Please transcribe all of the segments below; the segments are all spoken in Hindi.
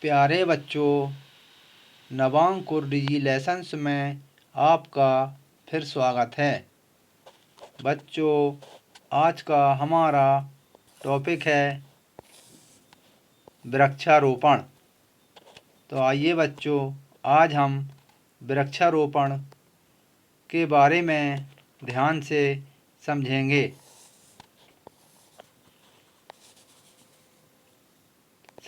प्यारे बच्चों, नवांकुर डिजी लेसन्स में आपका फिर स्वागत है। बच्चों, आज का हमारा टॉपिक है वृक्षारोपण। तो आइए बच्चों, आज हम वृक्षारोपण के बारे में ध्यान से समझेंगे।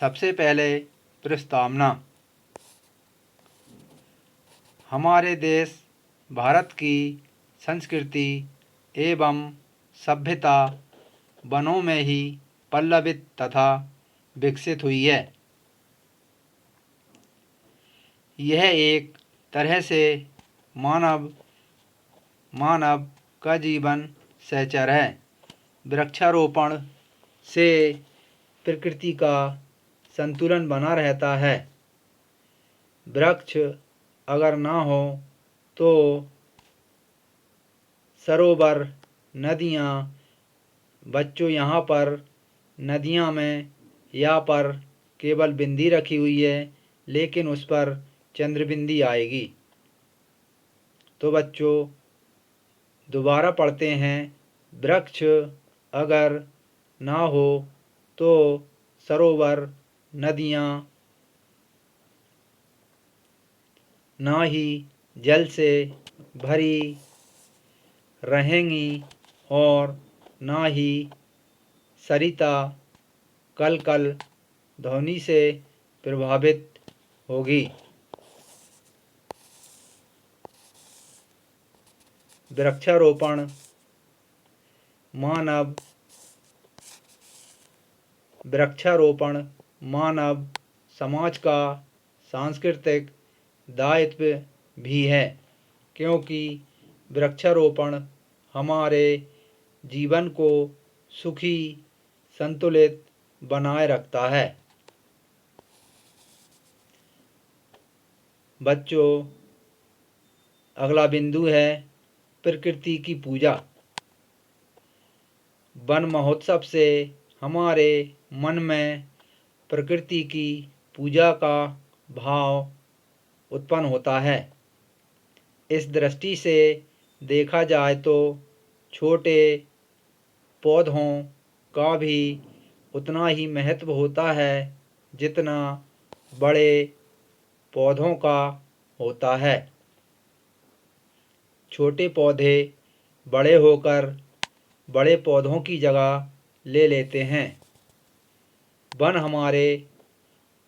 सबसे पहले प्रस्तावना। हमारे देश भारत की संस्कृति एवं सभ्यता वनों में ही पल्लवित तथा विकसित हुई है। यह एक तरह से मानव का जीवन सहचर है। वृक्षारोपण से प्रकृति का संतुलन बना रहता है। वृक्ष अगर ना हो तो सरोवर, नदियाँ, बच्चों यहाँ पर नदियाँ में यहाँ पर केवल बिंदी रखी हुई है, लेकिन उस पर चंद्रबिंदी आएगी। तो बच्चों दोबारा पढ़ते हैं। वृक्ष अगर ना हो तो सरोवर, नदियाँ ना ही जल से भरी रहेंगी और ना ही सरिता कल कल ध्वनि से प्रभावित होगी। वृक्षारोपण मानव समाज का सांस्कृतिक दायित्व भी है, क्योंकि वृक्षारोपण हमारे जीवन को सुखी, संतुलित बनाए रखता है। बच्चों अगला बिंदु है प्रकृति की पूजा। वन महोत्सव से हमारे मन में प्रकृति की पूजा का भाव उत्पन्न होता है। इस दृष्टि से देखा जाए तो छोटे पौधों का भी उतना ही महत्व होता है जितना बड़े पौधों का होता है। छोटे पौधे बड़े होकर बड़े पौधों की जगह ले लेते हैं। वन हमारे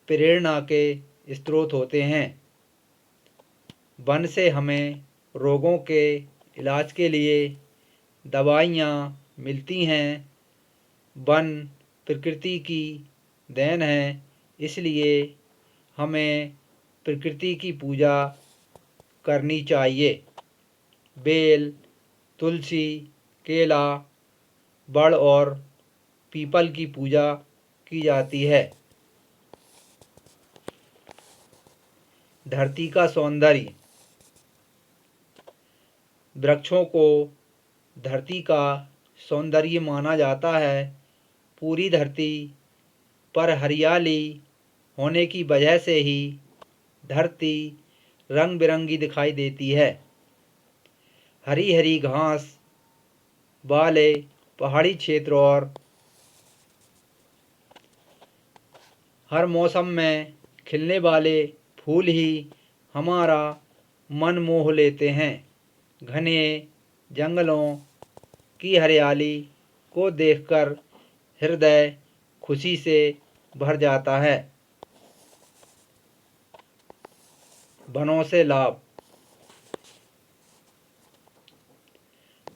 प्रेरणा के स्रोत होते हैं। वन से हमें रोगों के इलाज के लिए दवाइयाँ मिलती हैं। वन प्रकृति की देन है, इसलिए हमें प्रकृति की पूजा करनी चाहिए। बेल, तुलसी, केला, बड़ और पीपल की पूजा की जाती है। धरती का सौंदर्य। वृक्षों को धरती का सौंदर्य माना जाता है। पूरी धरती पर हरियाली होने की वजह से ही धरती रंग बिरंगी दिखाई देती है। हरी हरी घास वाले पहाड़ी क्षेत्र और हर मौसम में खिलने वाले फूल ही हमारा मन मोह लेते हैं। घने जंगलों की हरियाली को देखकर हृदय खुशी से भर जाता है। वनों से लाभ।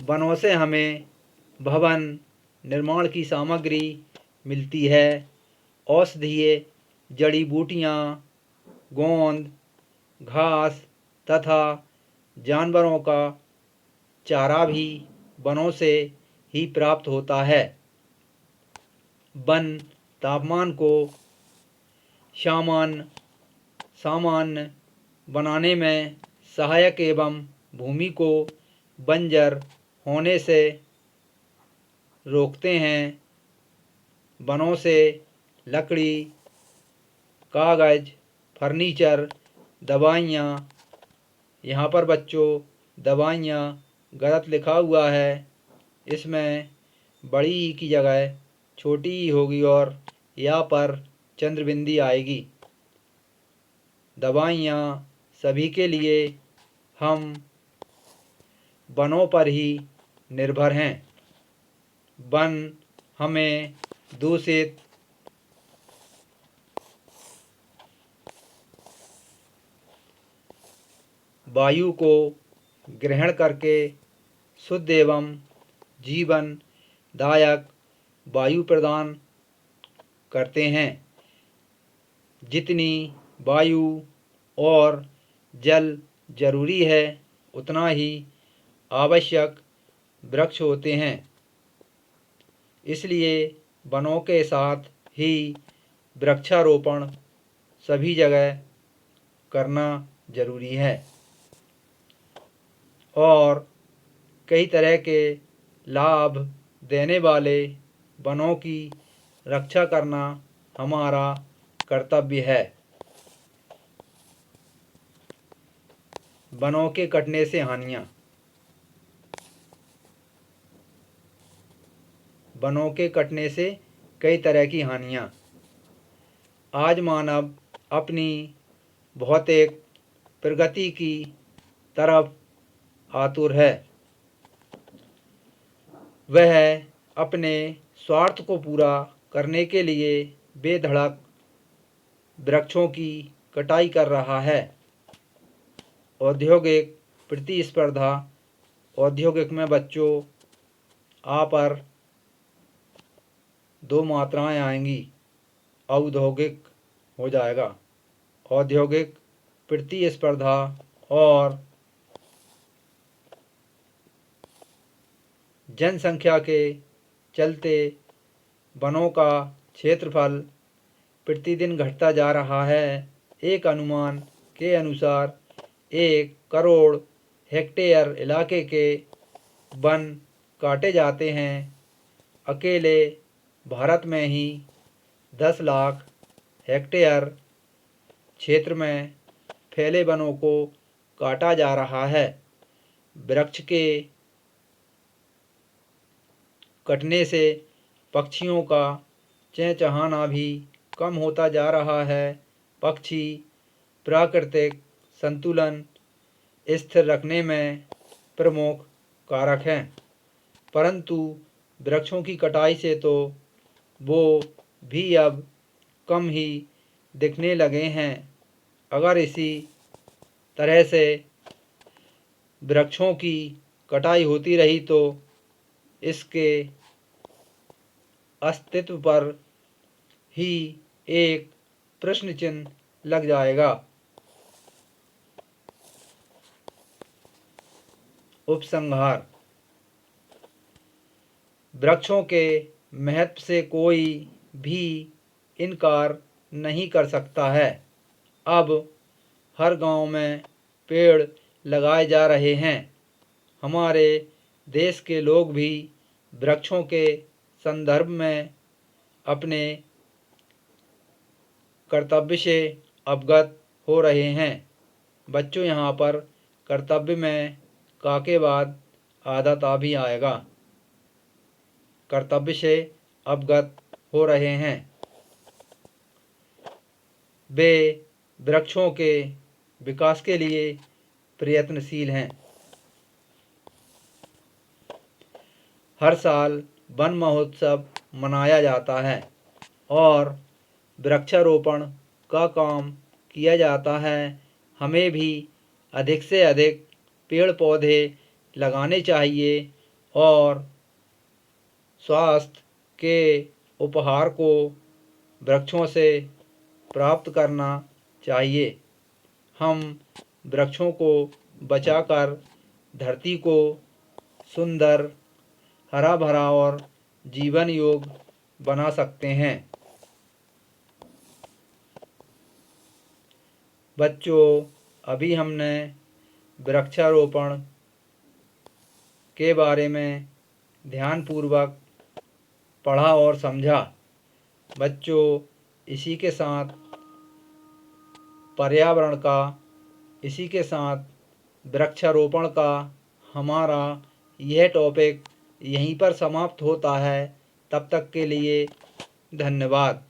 वनों से हमें भवन निर्माण की सामग्री मिलती है। औषधीय जड़ी बूटियाँ, गोंद, घास तथा जानवरों का चारा भी वनों से ही प्राप्त होता है। वन तापमान को सामान्य बनाने में सहायक एवं भूमि को बंजर होने से रोकते हैं। वनों से लकड़ी, कागज़, फर्नीचर, दवाइयाँ। यहाँ पर बच्चों दवाइयाँ गलत लिखा हुआ है, इसमें बड़ी ई की जगह छोटी ई होगी और यहाँ पर चंद्रबिंदी आएगी। दवाइयाँ सभी के लिए हम वनों पर ही निर्भर हैं। वन हमें दूषित वायु को ग्रहण करके शुद्ध एवं जीवनदायक वायु प्रदान करते हैं। जितनी वायु और जल जरूरी है उतना ही आवश्यक वृक्ष होते हैं। इसलिए वनों के साथ ही वृक्षारोपण सभी जगह करना जरूरी है और कई तरह के लाभ देने वाले वनों की रक्षा करना हमारा कर्तव्य है। वनों के कटने से हानियाँ। वनों के कटने से कई तरह की हानियाँ। आज मानव अपनी भौतिक प्रगति की तरफ आतुर है। वह अपने स्वार्थ को पूरा करने के लिए बेधड़क वृक्षों की कटाई कर रहा है। औद्योगिक प्रतिस्पर्धा। औद्योगिक में बच्चों आ पर दो मात्राएं आएंगी, औद्योगिक हो जाएगा। औद्योगिक प्रतिस्पर्धा और जनसंख्या के चलते वनों का क्षेत्रफल प्रतिदिन घटता जा रहा है। एक अनुमान के अनुसार 1 करोड़ हेक्टेयर इलाके के वन काटे जाते हैं। अकेले भारत में ही 10 लाख हेक्टेयर क्षेत्र में फैले वनों को काटा जा रहा है। वृक्ष के कटने से पक्षियों का चहचहाना भी कम होता जा रहा है। पक्षी प्राकृतिक संतुलन स्थिर रखने में प्रमुख कारक हैं, परंतु वृक्षों की कटाई से तो वो भी अब कम ही दिखने लगे हैं। अगर इसी तरह से वृक्षों की कटाई होती रही तो इसके अस्तित्व पर ही एक प्रश्न चिन्ह लग जाएगा। उपसंहार। वृक्षों के महत्व से कोई भी इनकार नहीं कर सकता है। अब हर गांव में पेड़ लगाए जा रहे हैं। हमारे देश के लोग भी वृक्षों के संदर्भ में अपने कर्तव्य से अवगत हो रहे हैं। बच्चों यहाँ पर कर्तव्य में का के बाद आदत आ भी आएगा। कर्तव्य से अवगत हो रहे हैं। वे वृक्षों के विकास के लिए प्रयत्नशील हैं। हर साल वन महोत्सव मनाया जाता है और वृक्षारोपण का काम किया जाता है। हमें भी अधिक से अधिक पेड़ पौधे लगाने चाहिए और स्वास्थ्य के उपहार को वृक्षों से प्राप्त करना चाहिए। हम वृक्षों को बचाकर धरती को सुंदर, हरा भरा और जीवन योग्य बना सकते हैं। बच्चों, अभी हमने वृक्षारोपण के बारे में ध्यानपूर्वक पढ़ा और समझा। बच्चों, इसी के साथ पर्यावरण का। इसी के साथ वृक्षारोपण का हमारा यह टॉपिक यहीं पर समाप्त होता है। तब तक के लिए धन्यवाद।